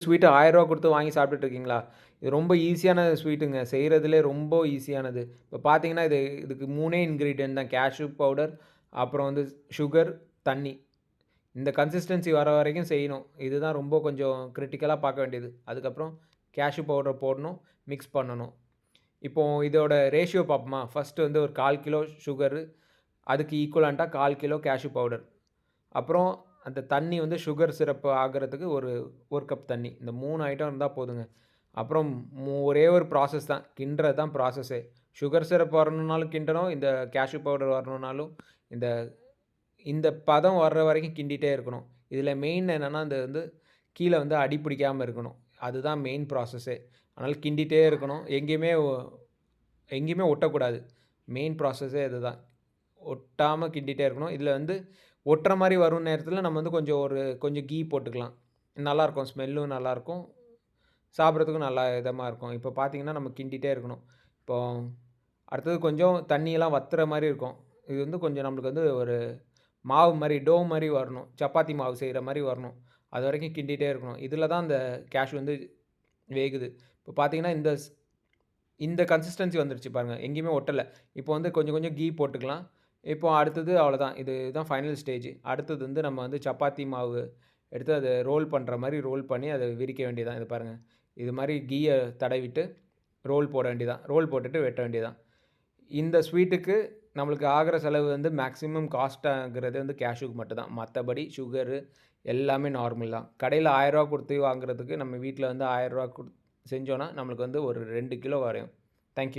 ஸ்வீட்ட ரூ. 1000 குடுத்து வாங்கி சாப்பிட்டுட்டு இருக்கீங்களா? இது ரொம்ப ஈஸியான ஸ்வீட்டுங்க. செய்றதுலே ரொம்ப ஈஸியானது. இப்ப பார்த்தீங்கன்னா, இதுக்கு 3 இன்கிரீடியன்ட் தான். கேஷ்யூ பவுடர், அப்புறம் வந்து சுகர், தண்ணி. இந்த கன்சிஸ்டன்சி வர வரைக்கும் செய்யணும். இதுதான் ரொம்ப கொஞ்சம் கிரிட்டிக்கலா பார்க்க வேண்டியது. அதுக்கப்புறம் கேஷ்யூ பவுடர் போடணும், மிக்ஸ் பண்ணணும். இப்போ இதோட ரேஷியோ பார்ப்போமா? ஃபர்ஸ்ட்டு வந்து ஒரு 1/4 கிலோ சுகரு, அதுக்கு ஈக்குவலன்ட்டா 1/4 கிலோ கேஷ்யூ பவுடர். அப்புறம் அந்த தண்ணி வந்து சுகர் சிரப் ஆகுறதுக்கு ஒரு 1 கப் தண்ணி. இந்த 3 ஐட்டம் இருந்தா போதுங்க. அப்புறம் ஒரே ஒரு ப்ராசஸ் தான். கிண்டுறது தான் ப்ராசஸே. Sugar syrup வரணும்னாலும் கிண்டணும். இந்த கேஷ்யூ பவுடர் வரணும்னாலும், இந்த இந்த பதம் வர்ற வரைக்கும் கிண்டிட்டே இருக்கணும். இதில மெயின் என்னன்னா, இந்த வந்து கீழ வந்து அடி பிடிக்காம இருக்கணும். அதுதான் மெயின் ப்ராசஸே. அதனால கிண்டிட்டே இருக்கணும். எங்கேயுமே ஒட்டக்கூடாது. மெயின் ப்ராசஸே இதுதான். ஒட்டாம கிண்டிட்டே இருக்கணும். இதில வந்து ஒட்டுற மாரி வரும் நேரத்தில நம்ம வந்து கொஞ்சம் கீ போட்டுக்கலாம். நல்லாருக்கும். ஸ்மெல்லும் நல்லாருக்கும். சாப்பிடுறதுக்கும் நல்லா இதமா இருக்கும். இப்போ பார்த்தீங்கன்னா, நம்ம கிண்டிட்டே இருக்கணும். இப்போ அடுத்தது கொஞ்சம் தண்ணியெல்லாம் வத்துற மாரி இருக்கும். இது வந்து கொஞ்சம் நம்மளுக்கு வந்து ஒரு மாவு மாரி, டோ மாரி வரணும். சப்பாத்தி மாவு செய்ற மாரி வரணும். அதுவரைக்கும் கிண்டிட்டே இருக்கணும். இதில தான் அந்த கேஷ்யூ வந்து வேகுது. இப்போ பார்த்தீங்கன்னா, இந்த கன்சிஸ்டன்சி வந்துருச்சு பாருங்க. எங்கேயுமே ஒட்டல. இப்போ வந்து கொஞ்சம் கொஞ்சம் கீ போட்டுக்கலாம். இப்போ அடுத்தது அவ்வளோதான். இதுதான் ஃபைனல் ஸ்டேஜ். அடுத்தது வந்து நம்ம வந்து சப்பாத்தி மாவு எடுத்து அத ரோல் பண்ற மாரி ரோல் பண்ணி அத விரிக்க வேண்டியது தான். இது பாருங்க. இது மாரி கீய தடவிட்டு ரோல் போட வேண்டியது தான். ரோல் போட்டுட்டு வெட்ட வேண்டியது தான். இந்த ஸ்வீட்டுக்கு நம்மளுக்கு ஆகுற செலவு வந்து மேக்ஸிமம் காஸ்ட் ஆகுறது வந்து கேஷ்யூக்கு மட்டும் தான். மத்தபடி சுகரு எல்லாமே நார்மல் தான். கடையில ரூ. 1000 குடுத்து வாங்குறதுக்கு நம்ம வீட்ல வந்து ரூ. 1000 செஞ்சோம்னா, நம்மளுக்கு வந்து ஒரு 2 கிலோ வரையும். Thank you.